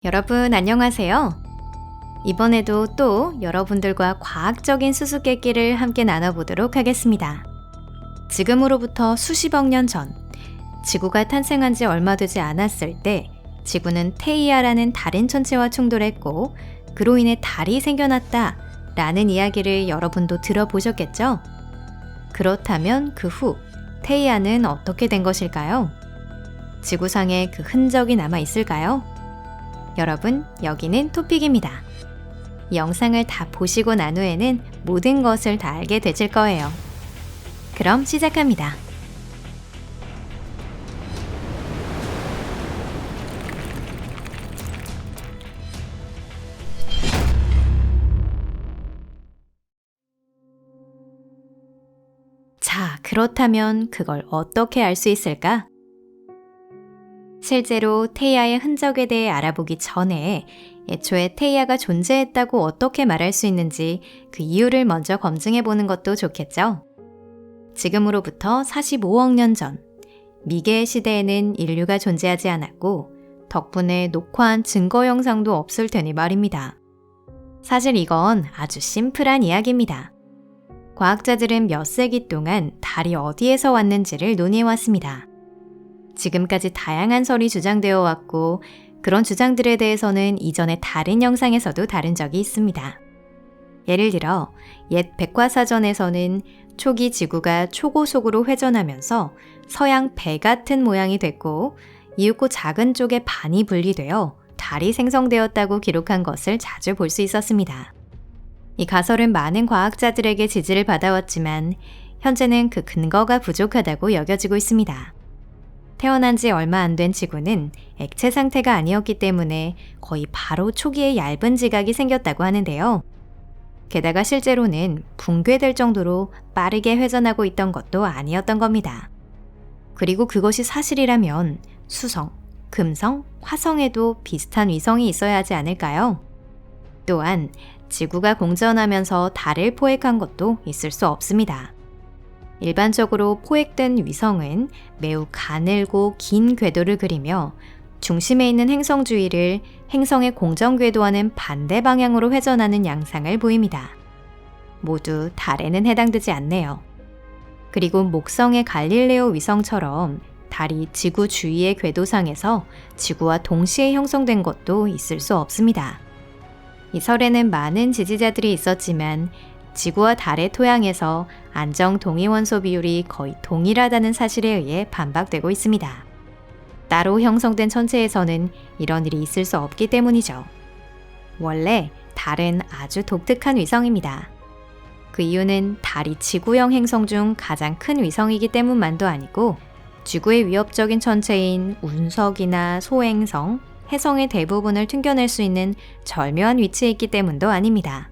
여러분 안녕하세요. 이번에도 또 여러분들과 과학적인 수수께끼를 함께 나눠보도록 하겠습니다. 지금으로부터 수십억 년 전, 지구가 탄생한 지 얼마 되지 않았을 때 지구는 테이아라는 다른 천체와 충돌했고 그로 인해 달이 생겨났다 라는 이야기를 여러분도 들어보셨겠죠? 그렇다면 그 후 테이아는 어떻게 된 것일까요? 지구상에 그 흔적이 남아 있을까요? 여러분, 여기는 토픽입니다. 영상을 다 보시고 난 후에는 모든 것을 다 알게 되실 거예요. 그럼 시작합니다. 자, 그렇다면 그걸 어떻게 알 수 있을까? 실제로 테이아의 흔적에 대해 알아보기 전에 애초에 테이아가 존재했다고 어떻게 말할 수 있는지 그 이유를 먼저 검증해 보는 것도 좋겠죠? 지금으로부터 45억 년 전, 미개의 시대에는 인류가 존재하지 않았고 덕분에 녹화한 증거 영상도 없을 테니 말입니다. 사실 이건 아주 심플한 이야기입니다. 과학자들은 몇 세기 동안 달이 어디에서 왔는지를 논의해왔습니다. 지금까지 다양한 설이 주장되어 왔고 그런 주장들에 대해서는 이전의 다른 영상에서도 다룬 적이 있습니다. 예를 들어 옛 백과사전에서는 초기 지구가 초고속으로 회전하면서 서양 배 같은 모양이 됐고 이윽고 작은 쪽에 반이 분리되어 달이 생성되었다고 기록한 것을 자주 볼 수 있었습니다. 이 가설은 많은 과학자들에게 지지를 받아왔지만 현재는 그 근거가 부족하다고 여겨지고 있습니다. 태어난 지 얼마 안 된 지구는 액체 상태가 아니었기 때문에 거의 바로 초기에 얇은 지각이 생겼다고 하는데요. 게다가 실제로는 붕괴될 정도로 빠르게 회전하고 있던 것도 아니었던 겁니다. 그리고 그것이 사실이라면 수성, 금성, 화성에도 비슷한 위성이 있어야 하지 않을까요? 또한 지구가 공전하면서 달을 포획한 것도 있을 수 없습니다. 일반적으로 포획된 위성은 매우 가늘고 긴 궤도를 그리며 중심에 있는 행성 주위를 행성의 공전 궤도와는 반대 방향으로 회전하는 양상을 보입니다. 모두 달에는 해당되지 않네요. 그리고 목성의 갈릴레오 위성처럼 달이 지구 주위의 궤도상에서 지구와 동시에 형성된 것도 있을 수 없습니다. 이 설에는 많은 지지자들이 있었지만 지구와 달의 토양에서 안정 동위원소 비율이 거의 동일하다는 사실에 의해 반박되고 있습니다. 따로 형성된 천체에서는 이런 일이 있을 수 없기 때문이죠. 원래 달은 아주 독특한 위성입니다. 그 이유는 달이 지구형 행성 중 가장 큰 위성이기 때문만도 아니고 지구의 위협적인 천체인 운석이나 소행성, 해성의 대부분을 튕겨낼 수 있는 절묘한 위치에 있기 때문도 아닙니다.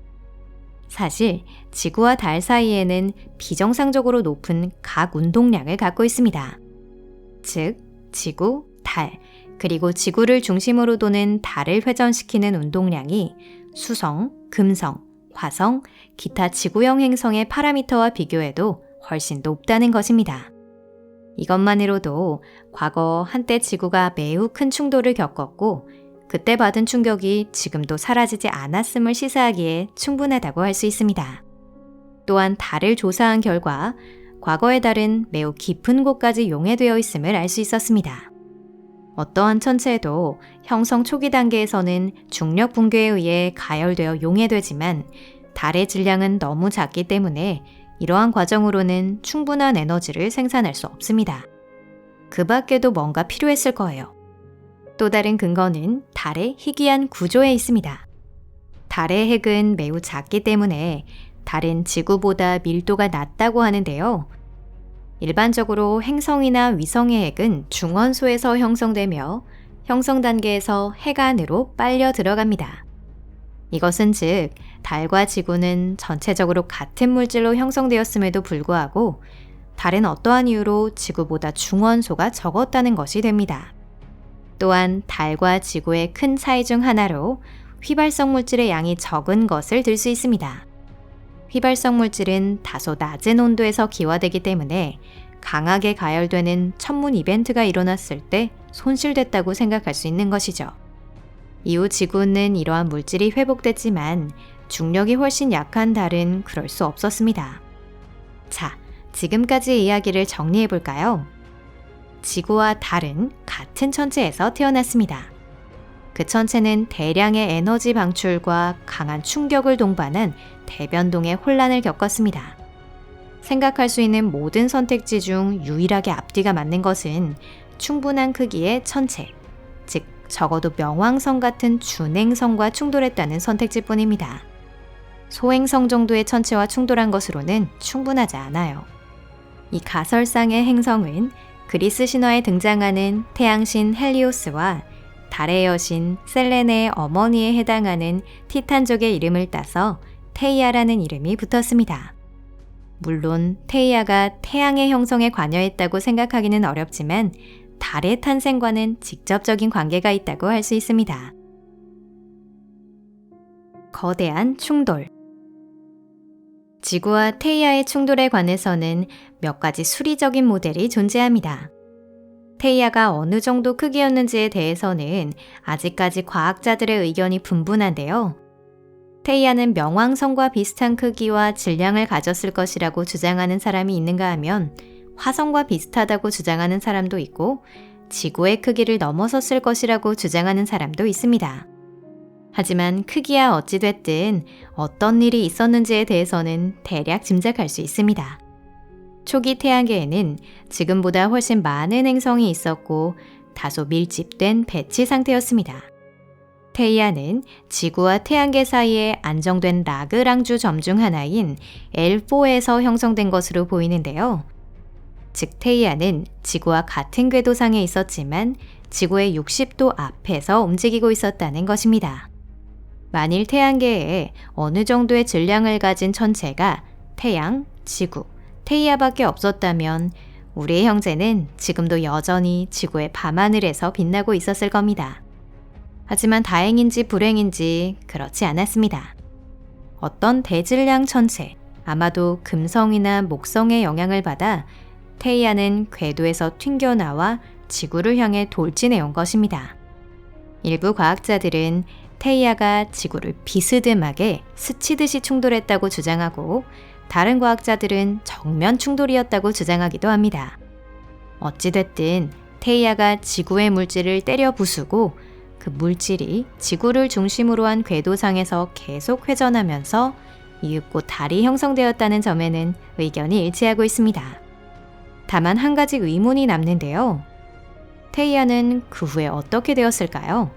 사실 지구와 달 사이에는 비정상적으로 높은 각 운동량을 갖고 있습니다. 즉, 지구, 달, 그리고 지구를 중심으로 도는 달을 회전시키는 운동량이 수성, 금성, 화성, 기타 지구형 행성의 파라미터와 비교해도 훨씬 높다는 것입니다. 이것만으로도 과거 한때 지구가 매우 큰 충돌을 겪었고 그때 받은 충격이 지금도 사라지지 않았음을 시사하기에 충분하다고 할 수 있습니다. 또한 달을 조사한 결과 과거의 달은 매우 깊은 곳까지 용해되어 있음을 알 수 있었습니다. 어떠한 천체도 형성 초기 단계에서는 중력 붕괴에 의해 가열되어 용해되지만 달의 질량은 너무 작기 때문에 이러한 과정으로는 충분한 에너지를 생산할 수 없습니다. 그 밖에도 뭔가 필요했을 거예요. 또 다른 근거는 달의 희귀한 구조에 있습니다. 달의 핵은 매우 작기 때문에 달은 지구보다 밀도가 낮다고 하는데요. 일반적으로 행성이나 위성의 핵은 중원소에서 형성되며 형성 단계에서 핵 안으로 빨려 들어갑니다. 이것은 즉, 달과 지구는 전체적으로 같은 물질로 형성되었음에도 불구하고 달은 어떠한 이유로 지구보다 중원소가 적었다는 것이 됩니다. 또한 달과 지구의 큰 차이 중 하나로 휘발성 물질의 양이 적은 것을 들 수 있습니다. 휘발성 물질은 다소 낮은 온도에서 기화되기 때문에 강하게 가열되는 천문 이벤트가 일어났을 때 손실됐다고 생각할 수 있는 것이죠. 이후 지구는 이러한 물질이 회복됐지만 중력이 훨씬 약한 달은 그럴 수 없었습니다. 자, 지금까지의 이야기를 정리해 볼까요? 지구와 달은 같은 천체에서 태어났습니다. 그 천체는 대량의 에너지 방출과 강한 충격을 동반한 대변동의 혼란을 겪었습니다. 생각할 수 있는 모든 선택지 중 유일하게 앞뒤가 맞는 것은 충분한 크기의 천체, 즉 적어도 명왕성 같은 준행성과 충돌했다는 선택지뿐입니다. 소행성 정도의 천체와 충돌한 것으로는 충분하지 않아요. 이 가설상의 행성은 그리스 신화에 등장하는 태양신 헬리오스와 달의 여신 셀레네의 어머니에 해당하는 티탄족의 이름을 따서 테이아라는 이름이 붙었습니다. 물론 테이아가 태양의 형성에 관여했다고 생각하기는 어렵지만 달의 탄생과는 직접적인 관계가 있다고 할 수 있습니다. 거대한 충돌. 지구와 테이아의 충돌에 관해서는 몇 가지 수리적인 모델이 존재합니다. 테이아가 어느 정도 크기였는지에 대해서는 아직까지 과학자들의 의견이 분분한데요. 테이아는 명왕성과 비슷한 크기와 질량을 가졌을 것이라고 주장하는 사람이 있는가 하면 화성과 비슷하다고 주장하는 사람도 있고 지구의 크기를 넘어섰을 것이라고 주장하는 사람도 있습니다. 하지만 크기야 어찌됐든 어떤 일이 있었는지에 대해서는 대략 짐작할 수 있습니다. 초기 태양계에는 지금보다 훨씬 많은 행성이 있었고 다소 밀집된 배치 상태였습니다. 테이아는 지구와 태양계 사이에 안정된 라그랑주 점 중 하나인 L4에서 형성된 것으로 보이는데요. 즉 테이아는 지구와 같은 궤도상에 있었지만 지구의 60도 앞에서 움직이고 있었다는 것입니다. 만일 태양계에 어느 정도의 질량을 가진 천체가 태양, 지구, 테이아밖에 없었다면 우리의 형제는 지금도 여전히 지구의 밤하늘에서 빛나고 있었을 겁니다. 하지만 다행인지 불행인지 그렇지 않았습니다. 어떤 대질량 천체, 아마도 금성이나 목성의 영향을 받아 테이아는 궤도에서 튕겨나와 지구를 향해 돌진해 온 것입니다. 일부 과학자들은 테이아가 지구를 비스듬하게 스치듯이 충돌했다고 주장하고 다른 과학자들은 정면 충돌이었다고 주장하기도 합니다. 어찌됐든 테이아가 지구의 물질을 때려 부수고 그 물질이 지구를 중심으로 한 궤도상에서 계속 회전하면서 이윽고 달이 형성되었다는 점에는 의견이 일치하고 있습니다. 다만 한 가지 의문이 남는데요. 테이아는 그 후에 어떻게 되었을까요?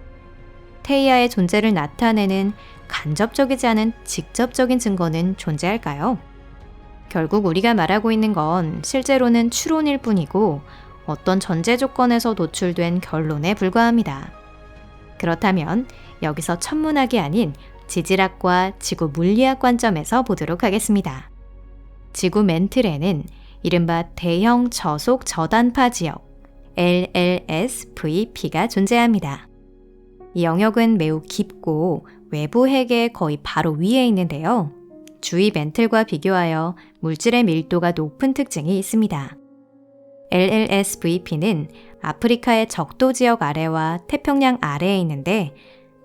테이아의 존재를 나타내는 간접적이지 않은 직접적인 증거는 존재할까요? 결국 우리가 말하고 있는 건 실제로는 추론일 뿐이고 어떤 전제 조건에서 도출된 결론에 불과합니다. 그렇다면 여기서 천문학이 아닌 지질학과 지구 물리학 관점에서 보도록 하겠습니다. 지구 맨틀에는 이른바 대형 저속 저단파 지역 LLSVP가 존재합니다. 이 영역은 매우 깊고 외부 핵의 거의 바로 위에 있는데요. 주위 맨틀과 비교하여 물질의 밀도가 높은 특징이 있습니다. LLSVP는 아프리카의 적도 지역 아래와 태평양 아래에 있는데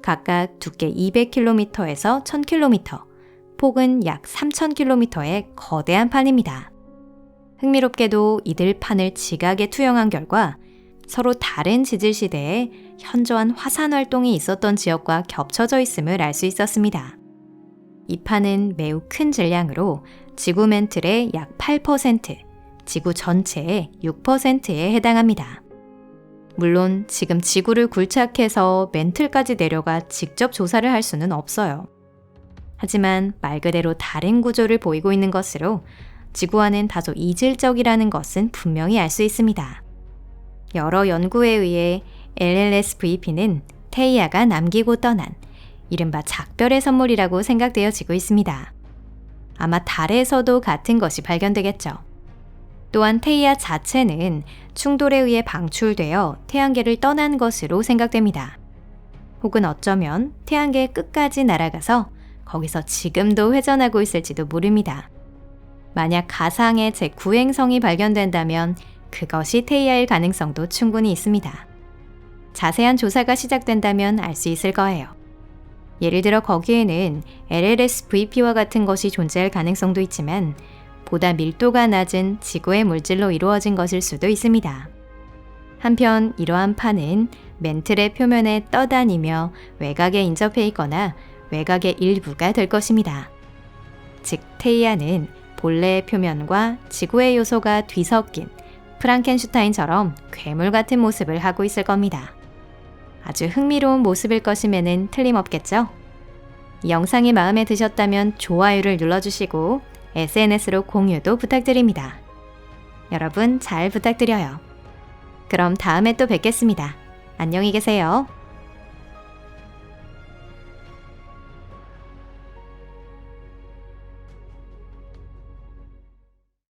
각각 두께 200km에서 1000km, 폭은 약 3000km의 거대한 판입니다. 흥미롭게도 이들 판을 지각에 투영한 결과 서로 다른 지질 시대에 현저한 화산 활동이 있었던 지역과 겹쳐져 있음을 알 수 있었습니다. 이 판은 매우 큰 질량으로 지구 맨틀의 약 8%, 지구 전체의 6%에 해당합니다. 물론 지금 지구를 굴착해서 맨틀까지 내려가 직접 조사를 할 수는 없어요. 하지만 말 그대로 다른 구조를 보이고 있는 것으로 지구와는 다소 이질적이라는 것은 분명히 알 수 있습니다. 여러 연구에 의해 LLSVP는 테이아가 남기고 떠난 이른바 작별의 선물이라고 생각되어지고 있습니다. 아마 달에서도 같은 것이 발견되겠죠. 또한 테이아 자체는 충돌에 의해 방출되어 태양계를 떠난 것으로 생각됩니다. 혹은 어쩌면 태양계 끝까지 날아가서 거기서 지금도 회전하고 있을지도 모릅니다. 만약 가상의 제9행성이 발견된다면 그것이 테이아일 가능성도 충분히 있습니다. 자세한 조사가 시작된다면 알 수 있을 거예요. 예를 들어 거기에는 LLS-VP와 같은 것이 존재할 가능성도 있지만 보다 밀도가 낮은 지구의 물질로 이루어진 것일 수도 있습니다. 한편 이러한 판은 멘틀의 표면에 떠다니며 외곽에 인접해 있거나 외곽의 일부가 될 것입니다. 즉 테이아는 본래의 표면과 지구의 요소가 뒤섞인 프랑켄슈타인처럼 괴물 같은 모습을 하고 있을 겁니다. 아주 흥미로운 모습일 것임에는 틀림없겠죠? 이 영상이 마음에 드셨다면 좋아요를 눌러주시고 SNS로 공유도 부탁드립니다. 여러분 잘 부탁드려요. 그럼 다음에 또 뵙겠습니다. 안녕히 계세요.